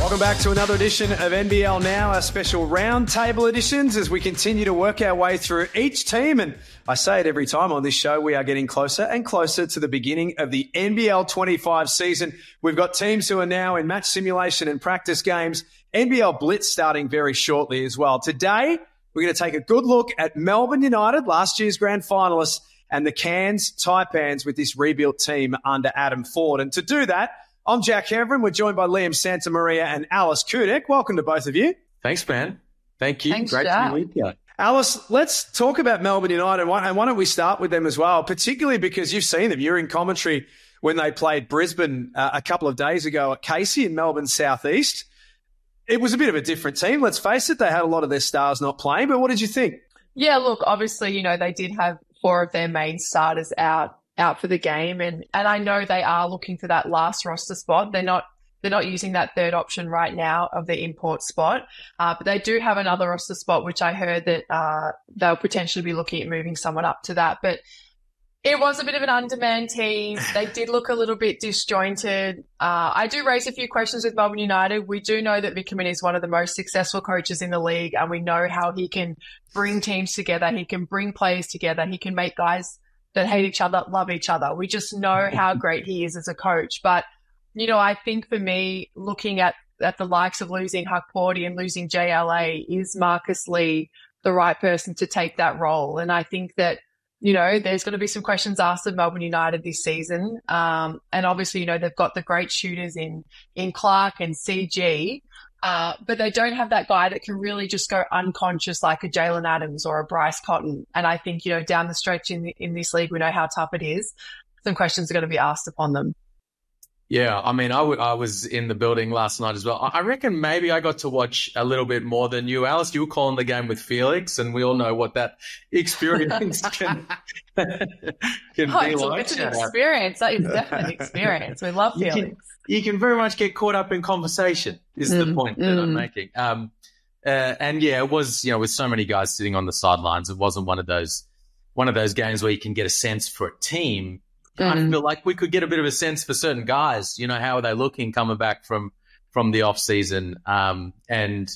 Welcome back to another edition of NBL Now, our special Roundtable editions as we continue to work our way through each team. And I say it every time on this show, we are getting closer and closer to the beginning of the NBL 25 season. We've got teams who are now in match simulation and practice games. NBL Blitz starting very shortly as well. Today, we're going to take a good look at Melbourne United, last year's grand finalists, and the Cairns Taipans with this rebuilt team under Adam Ford. And to do that, I'm Jack Heverin. We're joined by Liam Santamaria and Alice Kunek. Welcome to both of you. Thanks, man. Thank you. Thanks, Great Jack. to be with you. Alice, let's talk about Melbourne United. And why don't we start with them as well, particularly because you've seen them. You're in commentary when they played Brisbane a couple of days ago at Casey in Melbourne Southeast. It was a bit of a different team. Let's face it. They had a lot of their stars not playing. But what did you think? Yeah, look, obviously, they did have 4 of their main starters out for the game. And I know they are looking for that last roster spot. They're not using that third option right now of the import spot. But they do have another roster spot, which I heard that they'll potentially be looking at moving someone up to that. But it was a bit of an undermanned team. They did look a little bit disjointed. I do raise a few questions with Melbourne United. We do know that Heverin is one of the most successful coaches in the league, and we know how he can bring teams together. He can bring players together. He can make guys that hate each other love each other. We just know how great he is as a coach. But, I think for me, looking at the likes of losing Huck Porty and losing JLA, is Marcus Lee the right person to take that role? And I think that, there's going to be some questions asked of Melbourne United this season. And obviously, they've got the great shooters in Clark and CG, but they don't have that guy that can really just go unconscious like a Jalen Adams or a Bryce Cotton. And I think, down the stretch in this league, we know how tough it is. Some questions are going to be asked upon them. Yeah, I mean, I was in the building last night as well. I reckon maybe I got to watch a little bit more than you, Alice. You were calling the game with Felix, and we all know what that experience can be like. It's an experience. That is definitely an experience. We love Felix. You can very much get caught up in conversation, is the point that I'm making. And yeah, it was, with so many guys sitting on the sidelines, it wasn't one of those games where you can get a sense for a team. I feel like we could get a bit of a sense for certain guys, how are they looking coming back from the off season? And,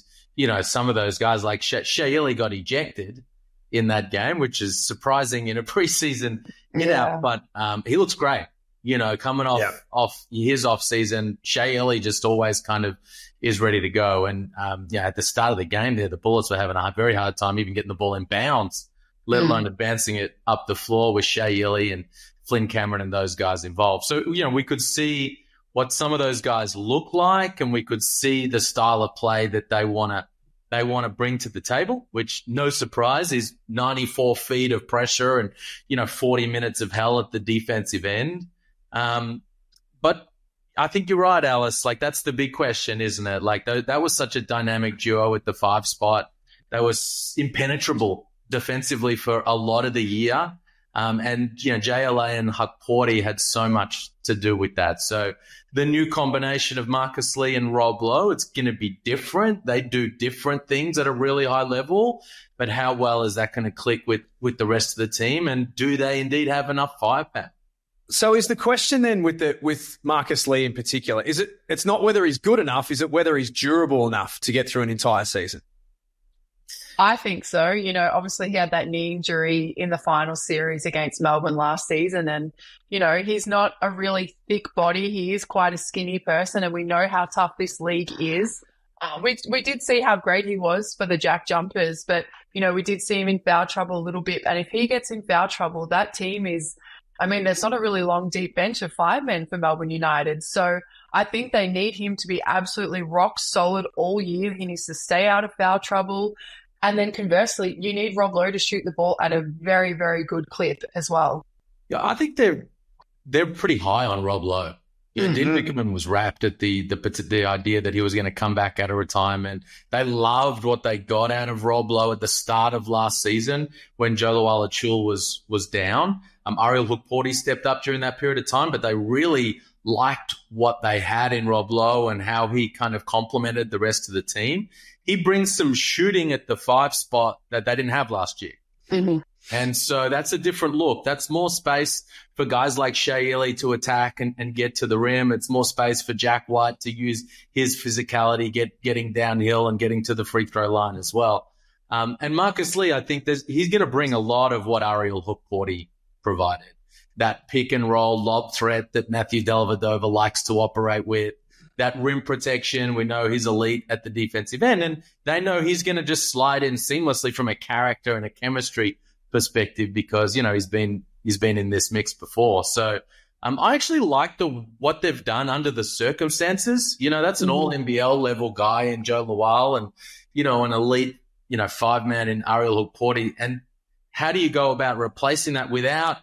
some of those guys like Shayeli got ejected in that game, which is surprising in a preseason hit-out, but he looks great, coming off his off season. Shayeli just always kind of is ready to go. And, at the start of the game there, the Bullets were having a very hard time even getting the ball in bounds, let alone advancing it up the floor with Shayeli and Flynn Cameron and those guys involved. So, we could see what some of those guys look like, and we could see the style of play that they want to bring to the table, which, no surprise, is 94 feet of pressure and, 40 minutes of hell at the defensive end. But I think you're right, Alice. Like, that's the big question, isn't it? Like, that was such a dynamic duo at the 5 spot. They was impenetrable defensively for a lot of the year. And, JLA and Huck Porty had so much to do with that. So the new combination of Marcus Lee and Rob Lowe, it's going to be different. They do different things at a really high level, but how well is that going to click with the rest of the team? And do they indeed have enough firepower? So is the question then with Marcus Lee in particular, it's not whether he's good enough, is it whether he's durable enough to get through an entire season? I think so. Obviously he had that knee injury in the final series against Melbourne last season. And, he's not a really thick body. He is quite a skinny person, and we know how tough this league is. We did see how great he was for the Jack Jumpers, but, we did see him in foul trouble a little bit. And if he gets in foul trouble, that team there's not a really long, deep bench of 5 men for Melbourne United. So I think they need him to be absolutely rock solid all year. He needs to stay out of foul trouble. And then conversely, you need Rob Lowe to shoot the ball at a very, very good clip as well. Yeah, I think they're pretty high on Rob Lowe. Dean Wickerman was rapt at the idea that he was going to come back out of retirement. They loved what they got out of Rob Lowe at the start of last season when Joe Luala-Chul was down. Ariel Hook-Porty stepped up during that period of time, but they really liked what they had in Rob Lowe and how he kind of complemented the rest of the team. He brings some shooting at the 5 spot that they didn't have last year. Mm-hmm. And so that's a different look. That's more space for guys like Shea Ely to attack and get to the rim. It's more space for Jack White to use his physicality, getting downhill and getting to the free throw line as well. And Marcus Lee, I think he's going to bring a lot of what Ariel Hukporti provided. That pick and roll lob threat that Matthew Dellavedova likes to operate with. That rim protection, we know he's elite at the defensive end, and they know he's going to just slide in seamlessly from a character and a chemistry perspective because, he's been in this mix before. So I actually like what they've done under the circumstances. That's an all NBL level guy in Joe Lawal and, an elite, 5-man in Ariel Hukporti. And how do you go about replacing that without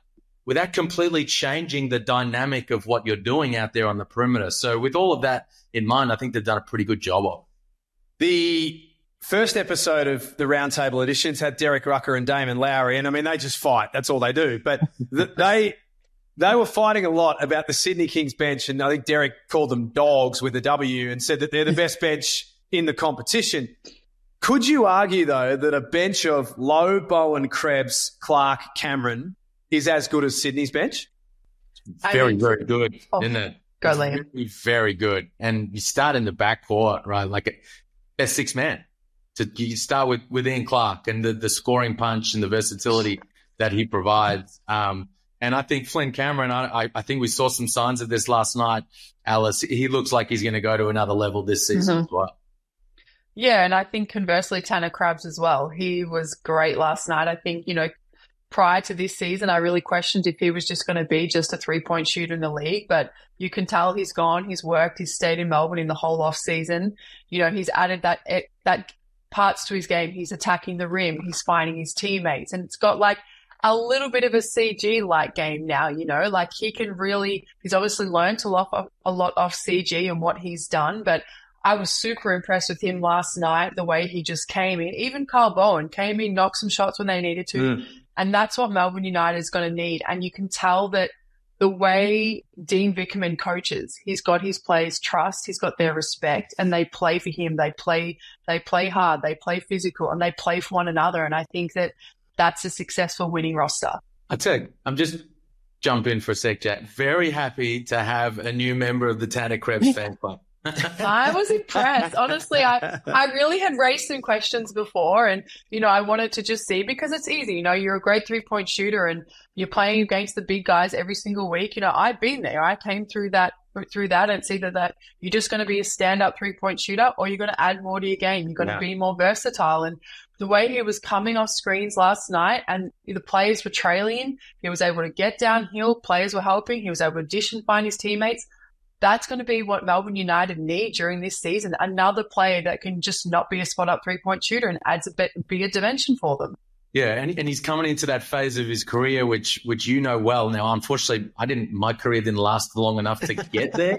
completely changing the dynamic of what you're doing out there on the perimeter? So with all of that in mind, I think they've done a pretty good job of it. The first episode of the Roundtable editions had Derek Rucker and Damon Lowry, and they just fight. That's all they do. But they were fighting a lot about the Sydney Kings bench, and I think Derek called them dogs with a W and said that they're the best bench in the competition. Could you argue, though, that a bench of Lowe, Bowen, Krebs, Clark, Cameron is as good as Sydney's bench? Very, very good, isn't it? Go, Liam. Very, very good. And you start in the backcourt, right? Like a six-man. You start with Ian Clark and the scoring punch and the versatility that he provides. And I think Flynn Cameron, I think we saw some signs of this last night, Alice. He looks like he's going to go to another level this season as well. Yeah, and I think conversely, Tanner Krebs as well. He was great last night. I think, prior to this season, I really questioned if he was just going to be just a three-point shooter in the league, but you can tell he's gone, he's worked, he's stayed in Melbourne in the whole off season. He's added that parts to his game. He's attacking the rim, he's finding his teammates, and it's got like a little bit of a CG-like game now, like he's obviously learned a lot off CG and what he's done, but I was super impressed with him last night, the way he just came in. Even Carl Bowen came in, knocked some shots when they needed to. And that's what Melbourne United is going to need. And you can tell that the way Dean Vickerman coaches, he's got his players' trust, he's got their respect, and they play for him. They play hard, they play physical, and they play for one another. And I think that that's a successful winning roster. I tell you, I'm just jump in for a sec, Jack. Very happy to have a new member of the Tanner Krebs fan club. I was impressed. Honestly, I really had raised some questions before and, I wanted to just see because it's easy. You're a great three-point shooter and you're playing against the big guys every single week. I've been there. I came through that and it's either that you're just going to be a stand-up three-point shooter or you're going to add more to your game. You're going to be more versatile. And the way he was coming off screens last night and the players were trailing, he was able to get downhill. Players were helping. He was able to dish and find his teammates. That's going to be what Melbourne United need during this season. Another player that can just not be a spot-up three-point shooter and adds a bigger dimension for them. Yeah, and he's coming into that phase of his career, which well. Now, unfortunately, my career didn't last long enough to get there.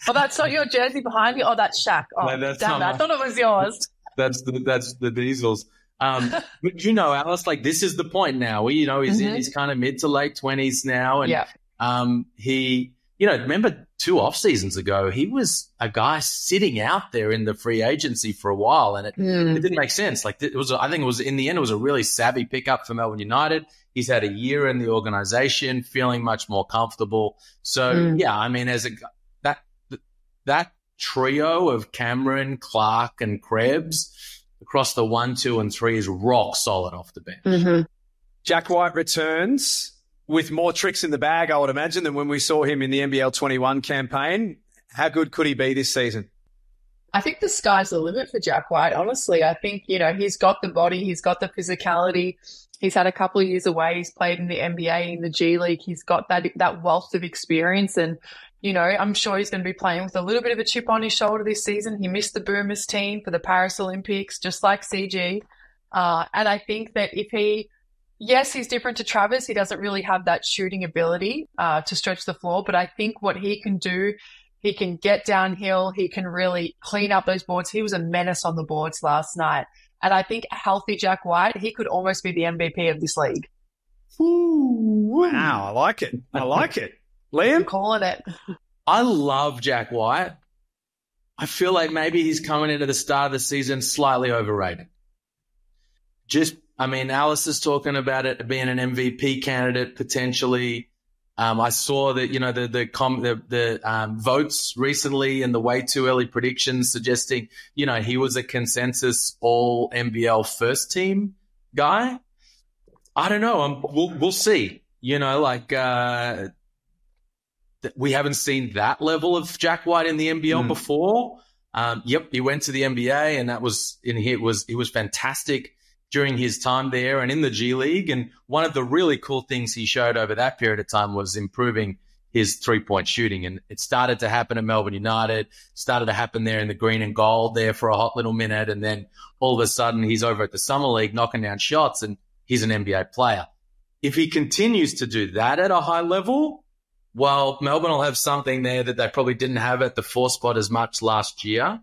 Oh, that's not your jersey behind you? Oh, that's Shaq. Oh, no, damn it. I thought it was yours. That's the Diesels. But Alice, like this is the point now. He's in his kind of mid to late 20s now, and he. Remember 2 off seasons ago, he was a guy sitting out there in the free agency for a while, and it didn't make sense. Like in the end, it was a really savvy pickup for Melbourne United. He's had a year in the organization, feeling much more comfortable. So as that trio of Cameron, Clark, and Krebs across the 1, 2, and 3 is rock solid off the bench. Jack White returns with more tricks in the bag, I would imagine, than when we saw him in the NBL 21 campaign. How good could he be this season? I think the sky's the limit for Jack White, honestly. I think, he's got the body, he's got the physicality. He's had a couple of years away. He's played in the NBA, in the G League. He's got that wealth of experience. And, I'm sure he's going to be playing with a little bit of a chip on his shoulder this season. He missed the Boomers team for the Paris Olympics, just like CG. And I think that yes, he's different to Travers. He doesn't really have that shooting ability to stretch the floor. But I think what he can do, he can get downhill. He can really clean up those boards. He was a menace on the boards last night. And I think a healthy Jack White, he could almost be the MVP of this league. Ooh, wow, I like it. Liam? I'm calling it. I love Jack White. I feel like maybe he's coming into the start of the season slightly overrated. Just I mean, Alice is talking about it being an MVP candidate potentially. I saw that, you know, the votes recently and the way too early predictions suggesting, you know, he was a consensus all NBL first team guy. I don't know. We'll see. You know, like we haven't seen that level of Jack White in the NBL before. Yep, he went to the NBA, and it was fantastic during his time there and in the G League. And one of the really cool things he showed over that period of time was improving his three-point shooting. And it started to happen at Melbourne United, started to happen there in the green and gold there for a hot little minute. And then all of a sudden he's over at the Summer League knocking down shots, and he's an NBA player. If he continues to do that at a high level, well, Melbourne will have something there that they probably didn't have at the 4 spot as much last year.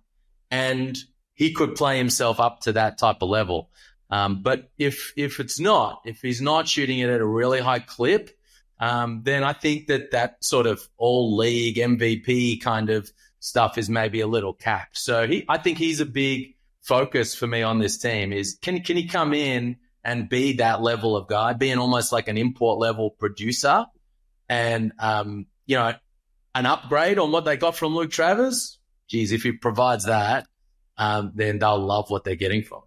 And he could play himself up to that type of level. But if he's not shooting it at a really high clip, then I think that sort of all league MVP kind of stuff is maybe a little capped. So I think he's a big focus for me on this team. Is can he come in and be that level of guy, being almost like an import level producer, and you know, an upgrade on what they got from Luke Travers. Geez, if he provides that, then they'll love what they're getting from.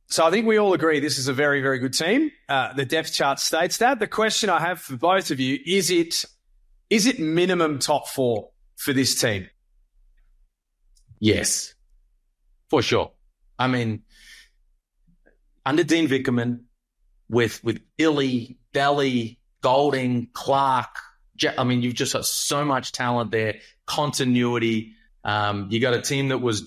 So I think we all agree this is a very, very good team. The depth chart states that. The question I have for both of you, is it minimum top 4 for this team? Yes, for sure. I mean, under Dean Vickerman, with Illy, Daly, Golding, Clark, I mean, you've just got so much talent there, continuity. You got a team that was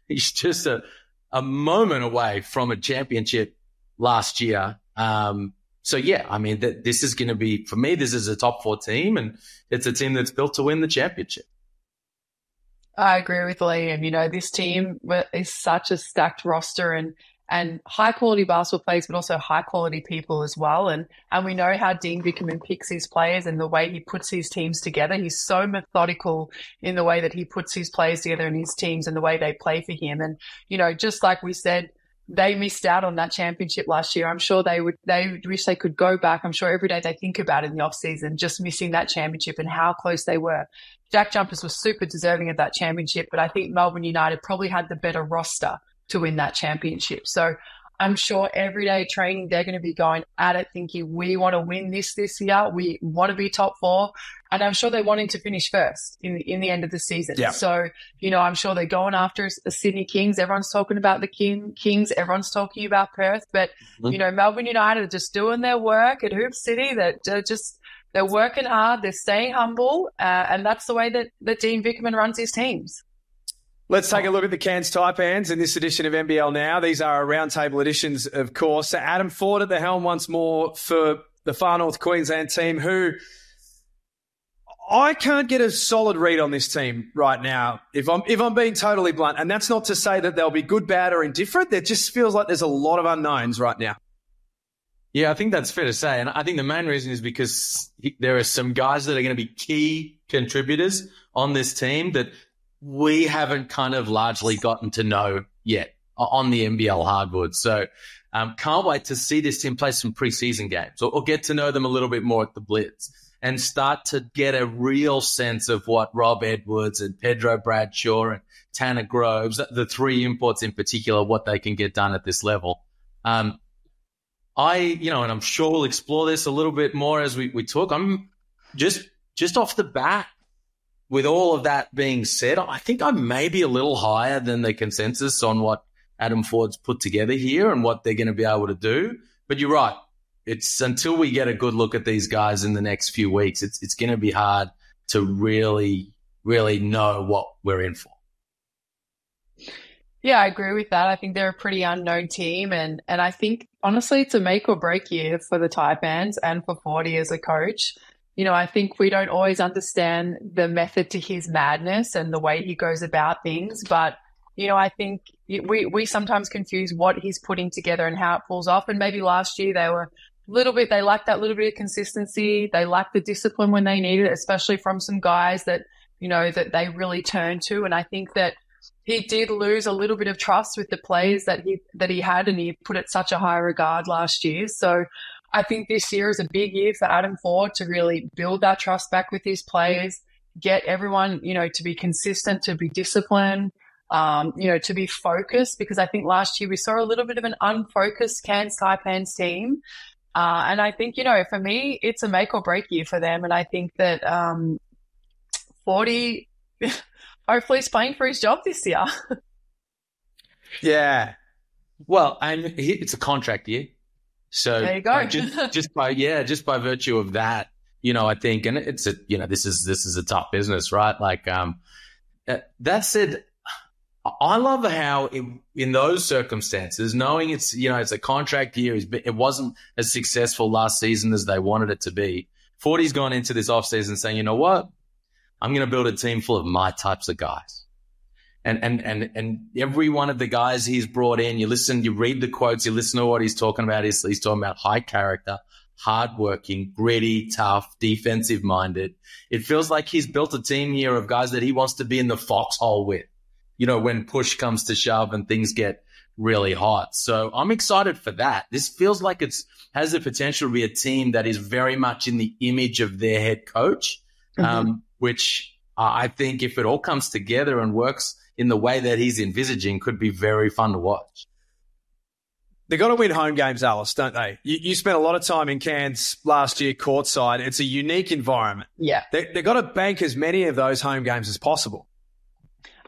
he's just a moment away from a championship last year. So yeah, I mean, this is going to be, for me, this is a top 4 team, and it's a team that's built to win the championship. I agree with Liam. You know, this team is such a stacked roster and high quality basketball players, but also high quality people as well. And we know how Dean Vickerman picks his players and the way he puts his teams together. He's so methodical in the way that he puts his players together in his teams and the way they play for him. And, you know, just like we said, they missed out on that championship last year. I'm sure they wish they could go back. I'm sure every day they think about it in the off season, just missing that championship and how close they were. Jack Jumpers was super deserving of that championship, but I think Melbourne United probably had the better roster to win that championship. So I'm sure every day training, they're going to be going at it thinking, we want to win this year. We want to be top 4. And I'm sure they're wanting to finish first in the end of the season. Yeah. So, you know, I'm sure they're going after the Sydney Kings. Everyone's talking about the Kings. Everyone's talking about Perth. But, you know, Melbourne United are just doing their work at Hoop City. They're working hard. They're staying humble. And that's the way that Dean Vickerman runs his teams. Let's take a look at the Cairns Taipans in this edition of NBL Now. These are our roundtable editions, of course. So Adam Ford at the helm once more for the Far North Queensland team, who I can't get a solid read on this team right now, if I'm being totally blunt. And that's not to say that they'll be good, bad, or indifferent. There just feels like there's a lot of unknowns right now. Yeah, I think that's fair to say. And I think the main reason is because there are some guys that are going to be key contributors on this team that we haven't kind of largely gotten to know yet on the NBL hardwood. So can't wait to see this team play some preseason games or get to know them a little bit more at the Blitz and start to get a real sense of what Rob Edwards and Pedro Bradshaw and Tanner Groves, the 3 imports in particular, what they can get done at this level. And I'm sure we'll explore this a little bit more as we talk. I'm just off the bat, with all of that being said, I think I may be a little higher than the consensus on what Adam Ford's put together here and what they're going to be able to do. But you're right. It's until we get a good look at these guys in the next few weeks, it's going to be hard to really, really know what we're in for. Yeah, I agree with that. I think they're a pretty unknown team. And I think, honestly, it's a make or break year for the Taipans and for Fordy as a coach. You know, I think we don't always understand the method to his madness and the way he goes about things. But, you know, I think we sometimes confuse what he's putting together and how it pulls off. And maybe last year they lacked that little bit of consistency. They lacked the discipline when they needed it, especially from some guys that, you know, that they really turn to. And I think that he did lose a little bit of trust with the players that he had, and he put it such a high regard last year. So I think this year is a big year for Adam Forde to really build that trust back with his players, get everyone, to be consistent, to be disciplined, to be focused, because I think last year we saw a little bit of an unfocused Cairns Taipans team. And I think, for me, it's a make or break year for them. And I think that Fordy hopefully is playing for his job this year. Yeah. Well, and it's a contract year. So there you go. just by virtue of that, I think, and it's this is a tough business, right? Like, that said, I love how in those circumstances, knowing it's a contract year, it wasn't as successful last season as they wanted it to be. Fordy's gone into this offseason saying, you know what, I'm going to build a team full of my types of guys. And every one of the guys he's brought in, you read the quotes, you listen to what he's talking about. He's talking about high character, hardworking, gritty, tough, defensive minded. It feels like he's built a team here of guys that he wants to be in the foxhole with, when push comes to shove and things get really hot. So I'm excited for that. This feels like has the potential to be a team that is very much in the image of their head coach, which I think if it all comes together and works in the way that he's envisaging, could be very fun to watch. They've got to win home games, Alice, don't they? You spent a lot of time in Cairns last year courtside. It's a unique environment. Yeah. They've got to bank as many of those home games as possible.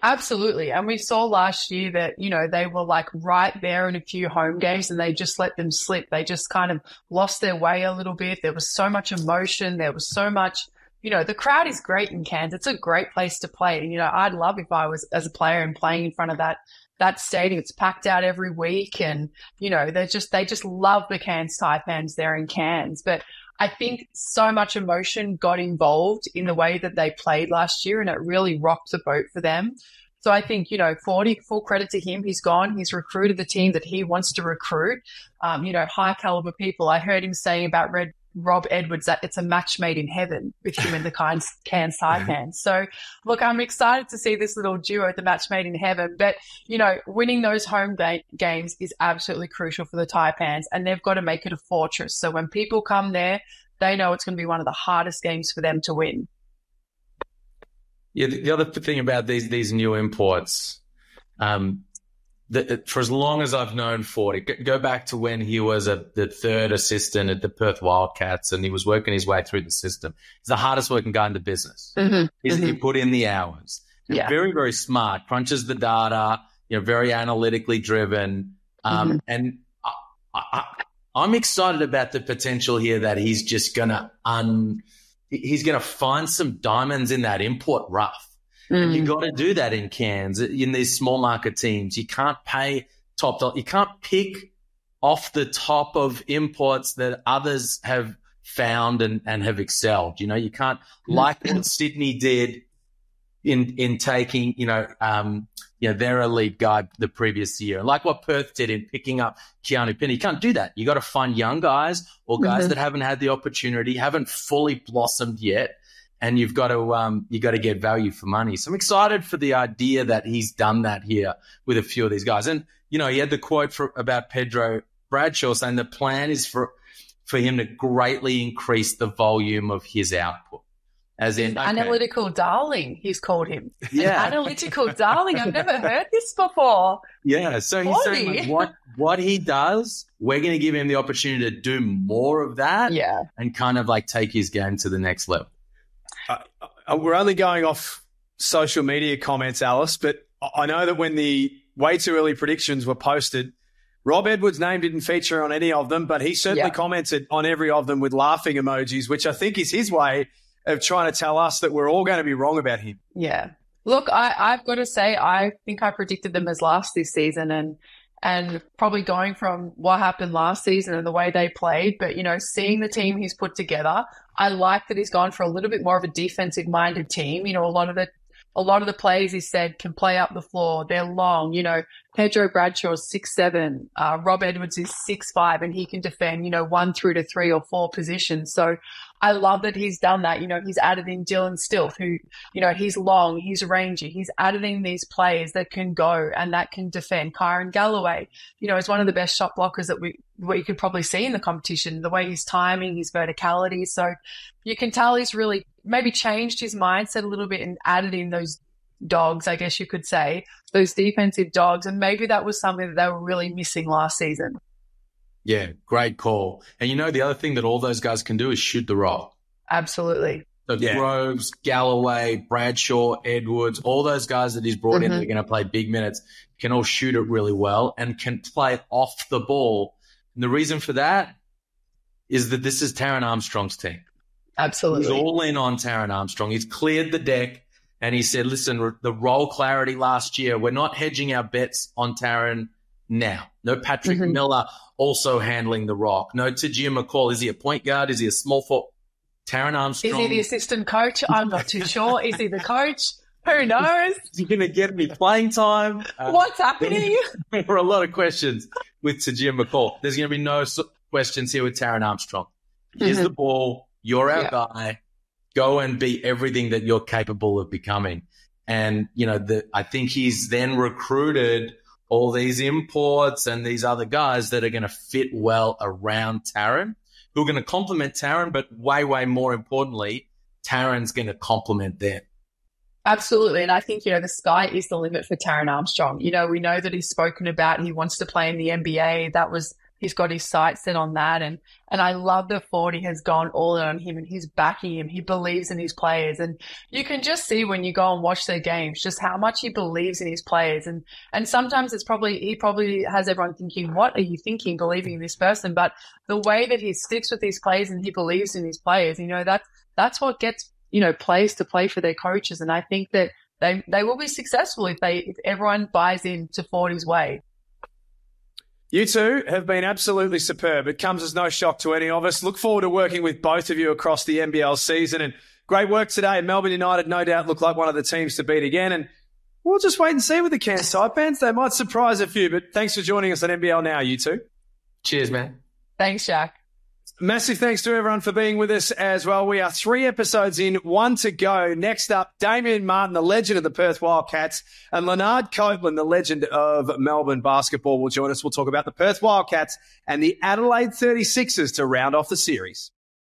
Absolutely. And we saw last year that, they were like right there in a few home games and they just let them slip. They just kind of lost their way a little bit. There was so much emotion. There was so much, the crowd is great in Cairns. It's a great place to play. And, I'd love if I was as a player and playing in front of that stadium. It's packed out every week. And, they just love the Cairns Taipans there in Cairns. But I think so much emotion got involved in the way that they played last year, and it really rocked the boat for them. So I think, Fordy, full credit to him. He's gone. He's recruited the team that he wants to recruit, high caliber people. I heard him saying about Rob Edwards that it's a match made in heaven with him and the Cairns Taipans. So, look, I'm excited to see this little duo, the match made in heaven. But, winning those home games is absolutely crucial for the Taipans, and they've got to make it a fortress. So when people come there, they know it's going to be one of the hardest games for them to win. Yeah, the other thing about these new imports, for as long as I've known Fordy, go back to when he was the third assistant at the Perth Wildcats and he was working his way through the system. He's the hardest working guy in the business. He put in the hours. Yeah. Very, very smart, crunches the data, very analytically driven. And I'm excited about the potential here that he's just going to he's going to find some diamonds in that import rough. And you got to do that in Cairns, in these small market teams. You can't pay top dollar. You can't pick off the top of imports that others have found and have excelled. You can't, like what Sydney did in taking, their elite guy the previous year, like what Perth did in picking up Keanu Pena. You can't do that. You got to find young guys or guys that haven't had the opportunity, haven't fully blossomed yet. And you've got to get value for money. So I'm excited for the idea that he's done that here with a few of these guys. And, he had the quote about Pedro Bradshaw saying the plan is for him to greatly increase the volume of his output. As in, okay. Analytical darling, he's called him. Yeah. An analytical darling. I've never heard this before. Yeah. So he's saying what he does, we're going to give him the opportunity to do more of that. Yeah. And kind of like take his game to the next level. We're only going off social media comments, Alice, but I know that when the way too early predictions were posted, Rob Edwards' name didn't feature on any of them, but he certainly commented on every of them with laughing emojis, which I think is his way of trying to tell us that we're all going to be wrong about him. Yeah. Look, I've got to say, I think I predicted them as last this season, and probably going from what happened last season and the way they played. But, seeing the team he's put together, I like that he's gone for a little bit more of a defensive-minded team. A lot of the a lot of the players he said can play up the floor. They're long, Pedro Bradshaw's 6'7", Rob Edwards is 6'5", and he can defend, 1 through to 3 or 4 positions. So I love that he's done that. He's added in Dylan Stilth, who, he's long, he's rangy. He's added in these players that can go and that can defend. Kyron Galloway, is one of the best shot blockers that we could probably see in the competition, the way he's timing, his verticality. So you can tell he's really maybe changed his mindset a little bit and added in those dogs, I guess you could say, those defensive dogs. And maybe that was something that they were really missing last season. Yeah, great call. And the other thing that all those guys can do is shoot the rock. Absolutely. So Groves, Galloway, Bradshaw, Edwards, all those guys that he's brought in that are going to play big minutes can all shoot it really well and can play off the ball. And the reason for that is that this is Taran Armstrong's team. Absolutely. He's all in on Taran Armstrong. He's cleared the deck and he said, listen, the role clarity last year, we're not hedging our bets on Taran now. No Patrick Miller also handling the rock. No Tajir McCall. Is he a point guard? Is he a small forward? Taran Armstrong. Is he the assistant coach? I'm not too sure. Is he the coach? Who knows? Is he going to get me playing time? What's happening? There were a lot of questions with Tajir McCall. There's going to be no questions here with Taran Armstrong. Here's the ball. You're our guy. Go and be everything that you're capable of becoming. And, I think he's then recruited all these imports and these other guys that are going to fit well around Taran, who are going to complement Taran, but way, way more importantly, Taran's going to complement them. Absolutely. And I think, the sky is the limit for Taran Armstrong. We know that he's spoken about he wants to play in the NBA. He's got his sights set on that. And I love the forward has gone all in on him and he's backing him. He believes in his players. And you can just see when you go and watch their games, just how much he believes in his players. And sometimes he probably has everyone thinking, what are you thinking, believing in this person? But the way that he sticks with his players and he believes in his players, that's what gets, players to play for their coaches. And I think that they will be successful if everyone buys into Forty's way. You two have been absolutely superb. It comes as no shock to any of us. Look forward to working with both of you across the NBL season. And great work today. Melbourne United no doubt look like one of the teams to beat again. And we'll just wait and see with the Cairns Taipans. They might surprise a few, but thanks for joining us on NBL Now, you two. Cheers, man. Thanks, Jack. Massive thanks to everyone for being with us as well. We are 3 episodes in, 1 to go. Next up, Damien Martin, the legend of the Perth Wildcats, and Leonard Copeland, the legend of Melbourne basketball, will join us. We'll talk about the Perth Wildcats and the Adelaide 36ers to round off the series.